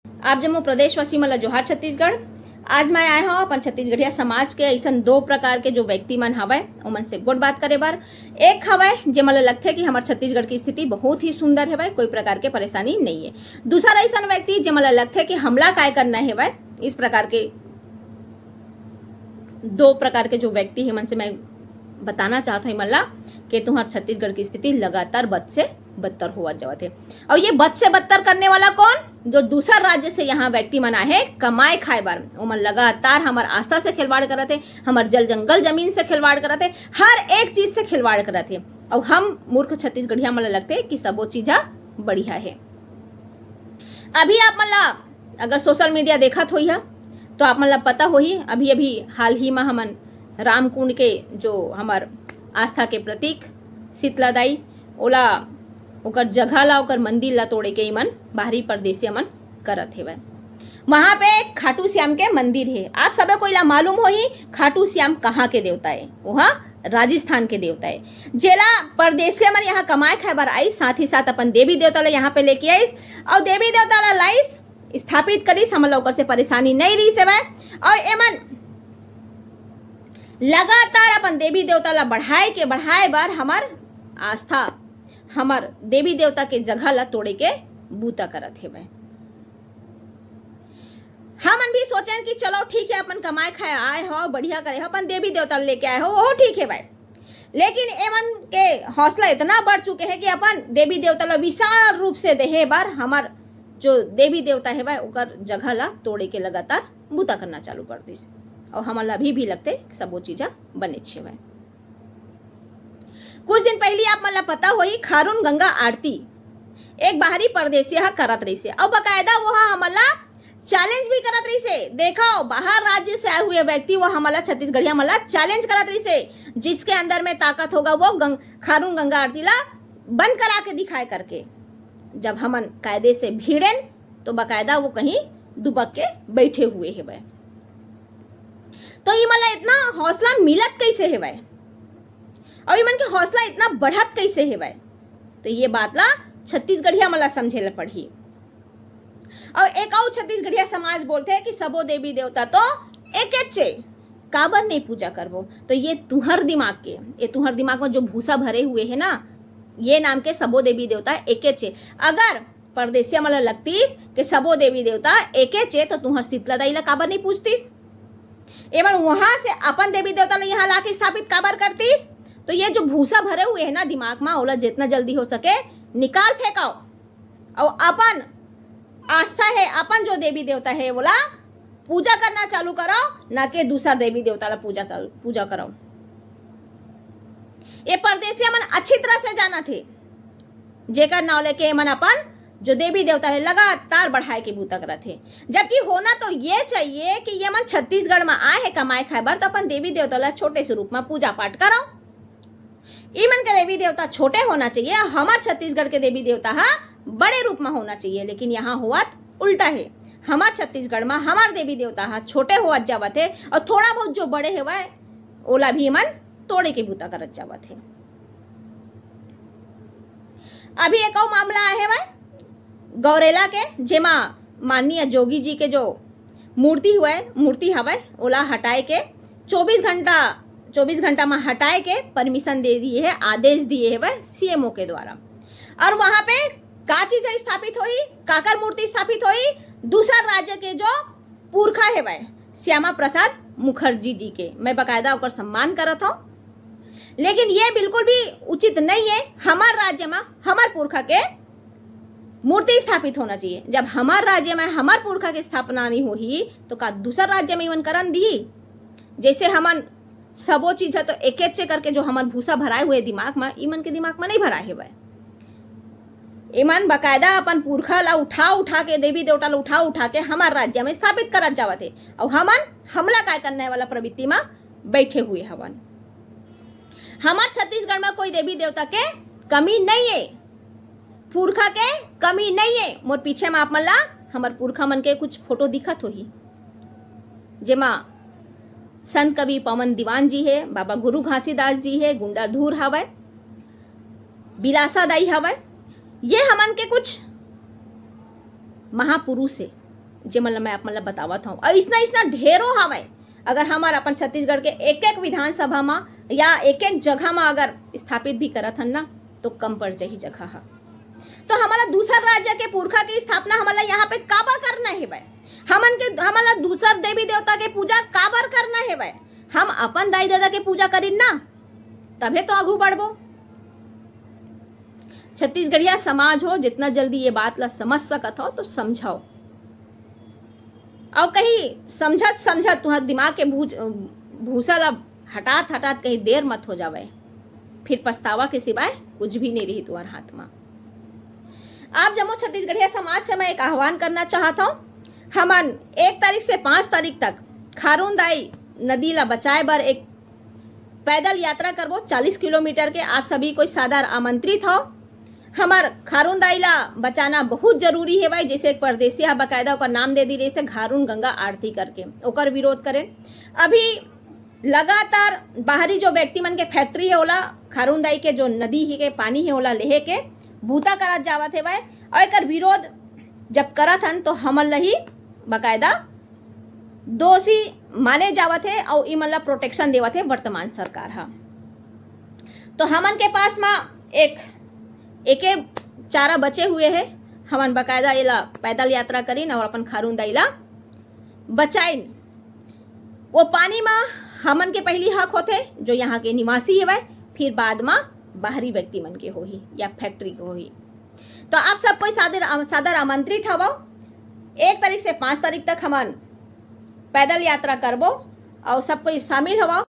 आप जम्मू प्रदेशवासी मला जोहार छत्तीसगढ़। आज मैं आए हूँ अपन छत्तीसगढ़िया समाज के ऐसा दो प्रकार के जो व्यक्ति मन हवय ओमन से गोट बात करे बार। एक हवय जे मला लगथे कि हमारे छत्तीसगढ़ की स्थिति बहुत ही सुंदर है, कोई प्रकार के परेशानी नहीं है। दूसरा ऐसा व्यक्ति जे मला लगथे कि हमला काय करना है वह, इस प्रकार के दो प्रकार के जो व्यक्ति है मन से मैं बताना चाहता हूँ मला कि तुम्हारे छत्तीसगढ़ की स्थिति लगातार बद से बदतर हुआ जावत है। और ये बद से बदतर करने वाला कौन? जो दूसरा राज्य से यहाँ व्यक्ति मना है कमाए खाए बार, ओमन लगातार हमार आस्था से खिलवाड़ करत है, हमार जल जंगल जमीन से खिलवाड़ करत है, हर एक चीज से खिलवाड़ करत है। और हम मूर्ख छत्तीसगढ़िया मला लगते है कि सबो चीजा बढ़िया है। अभी आप मला अगर सोशल मीडिया देखत होई तो आप मला पता होही, अभी अभी हाल ही में हमन रामकुंड के जो हमार आस्था के प्रतीक शीतलादाई ओला ओकर जगह ला ओकर मंदिर ला तोड़े के मन बाहरी परदेसी मन करत हेवय। वहां पे खाटू श्याम के मंदिर है। आप सबे कोई ला मालूम होही खाटू श्याम कहाँ के देवता है? वहाँ राजस्थान के देवता है। जेला परदेसी मन यहाँ कमाए खाए बार आई, साथ ही साथ अपन देवी देवता ला यहाँ पे लेके आईस और देवी देवता ला लाइस स्थापित करीस। हमन ओकर से परेशानी नहीं रही से और एमन लगातार अपन देवी देवता ला बढ़ाए बार हमार आस्था हमार देवी देवता के जगह ला तोड़े के बूता करत है। हमन भी सोचें कि चलो ठीक है अपन कमाए खाए आए हो, बढ़िया करे हो, अपन देवी देवता लेके आए हो, वो ठीक है भाई। लेकिन एमन के हौसला इतना बढ़ चुके हैं कि अपन देवी देवता ला विशाल रूप से देहे बार हमार जो देवी देवता है भाई ओकर जगह ला तोड़े के लगातार बूता करना चालू कर दी। और हमारा अभी भी लगते सब वो चीजा बने छे भाई। कुछ दिन पहले आप मला पता होई खारून गंगा आरती एक बाहरी परदेसी करत रही से और बकायदा वो हमला चैलेंज भी करत रही से। देखो बाहर राज्य से आए हुए व्यक्ति वो हमला छत्तीसगढ़िया मला चैलेंज करत रही से, जिसके अंदर में ताकत होगा वो खारून गंगा आरती ला बंद करा के दिखाए करके। जब हमन कायदे से भीड़ेन तो बकायदा वो कहीं दुबक के बैठे हुए है भाई। तो ये मला इतना हौसला मिलत कैसे है भाई, और ये मन के हौसला इतना बढ़त कैसे है भाई? तो ये बात ला छत्तीसगढ़िया मला समझे ला पड़ी। और एक और छत्तीसगढ़िया समाज बोलते हैं कि सबो देवी देवता तो एक चे काबर नहीं पूजा करबो। तो ये तुहर दिमाग में जो भूसा भरे हुए है ना, ये नाम के सबो देवी देवता एक चे। अगर परदेसिया मला लगतीस कि सबो देवी देवता एक चे तो तुहर शीतलादाई ला काबर नहीं पूछतीस? एवं वहां से अपन देवी देवता ला यहाँ लाके स्थापित काबर करतीस? तो ये जो भूसा भरे हुए है ना दिमाग में, ओला जितना जल्दी हो सके निकाल फेंकाओ और अपन आस्था है अपन जो देवी देवता है बोला पूजा करना चालू कराओ, ना कि दूसरा देवी देवता ला पूजा कराओ। ये परदेसी मन अच्छी तरह से जाना थे, जेकर नाव लेके मन अपन जो देवी देवता है लगातार बढ़ाए के बूता करत थे। जबकि होना तो ये चाहिए कि ये मन छत्तीसगढ़ में आए है कमाए खाए बर, तो अपन देवी देवता ला छोटे से रूप में पूजा पाठ कराओ। ईमन के देवी देवता छोटे होना चाहिए, हमार छत्तीसगढ़ के देवी देवता बड़े रूप में होना चाहिए। लेकिन यहाँ हुआ उल्टा है, हमार छत्तीसगढ़ में हमार देवी देवता छोटे हुआ जावत है और थोड़ा बहुत जो बड़े है वह ओला भी मन तोड़े के बूता करत जावत है। अभी एक और मामला है वह गौरेला के, जेमा माननीय जोगी जी के जो मूर्ति हवे ओला हटाए के 24 घंटा में हटाए के परमिशन दे दिए है, आदेश दिए है वह सीएमओ के द्वारा। और वहां पे का चीज स्थापित हुई, काकर मूर्ति स्थापित हुई? दूसरा राज्य के जो पुरखा है वह श्यामा प्रसाद मुखर्जी जी के। मैं बकायदा ओकर सम्मान करत हूँ, लेकिन ये बिल्कुल भी उचित नहीं है। हमार राज्य में हमार पुरखा के मूर्ति स्थापित होना चाहिए। जब हमार राज्य में हमार पुरखा की स्थापना नहीं हुई तो का दूसरा राज्य में इवन करन दी? जैसे हमन सबो चीज है तो एक एक करके जो हमन भूसा भराए हुए दिमाग में, इमन के दिमाग में नहीं भराए है। इमन बकायदा अपन पुरखा ला उठा के देवी देवता ला उठा के हमार राज्य में स्थापित करत जावत है और हमन हमला काय करने वाला प्रवृत्ति में बैठे हुए हवन। हमार छत्तीसगढ़ में कोई देवी देवता के कमी नहीं है, पुरखा के कमी नहीं है। मोर पीछे में आप मन ला हमार पुरखा मन के कुछ फोटो दिखत होही, जेमा संत कवि पवन दीवान जी है, बाबा गुरु घासीदास जी है, गुंडाधूर हवय, बिलासा दाई हवय। ये हमन के कुछ महापुरुष है जे मतलब मैं आप मतलब बतावत हूँ। और इतना ढेरों हवे। अगर हमार अपन छत्तीसगढ़ के एक एक विधानसभा में या एक एक जगह में अगर स्थापित भी करत हन ना तो कम पड़ जाही जगह है। तो हमारा दूसर राज्य के पुरखा की स्थापना हमारा यहाँ पे काबर करना है भाई? हमारा दूसर देवी देवता के पूजा काबर करना है भाई? हम अपन दाई दादा के पूजा करीन ना, तबे तो आगू बढ़बो। छत्तीसगढ़िया समाज हो, जितना जल्दी ये बात ला समझ सकत हो तो समझाओ। और कहीं समझत तुम्हारे दिमाग के भूसा ला हटात कहीं देर मत हो जावे, फिर पछतावा के सिवाय कुछ भी नहीं रही तुम्हारे हाथ में। आप जम्मू छत्तीसगढ़िया समाज से मैं एक आह्वान करना चाहता हूँ। हमन 1 तारीख से 5 तारीख तक खारुंदाई नदी ला बचाए बर एक पैदल यात्रा करबो 40 किलोमीटर के। आप सभी कोई सादर आमंत्रित हो। हमार खारुंदाई ला बचाना बहुत जरूरी है भाई। जैसे एक परदेसी है बाकायदा ओकर नाम दे दी रही से खारून गंगा आरती करके ओकर विरोध करें। अभी लगातार बाहरी जो व्यक्ति मन के फैक्ट्री है ओला खारुंदाई के जो नदी ही के पानी है ओला लेहे के बूता करत जावत है भाई। और एकर विरोध जब करत हन तो हमन लही बाकायदा दोषी माने जावत है और ई मतलब प्रोटेक्शन देवत है वर्तमान सरकार हा। तो हमन के पास में एक चारा बचे हुए है। हमन बाकायदा इला पैदल यात्रा करीन और अपन खारुंदाई ला बचाइन। वो पानी में हमन के पहली हक होते जो यहाँ के निवासी है भाई, फिर बाद में बाहरी व्यक्ति मन के होही या फैक्ट्री के होही। तो आप सब कोई सादर आमंत्रित हवो। 1 तारीख से 5 तारीख तक हमन पैदल यात्रा करबो और सब कोई शामिल हवो।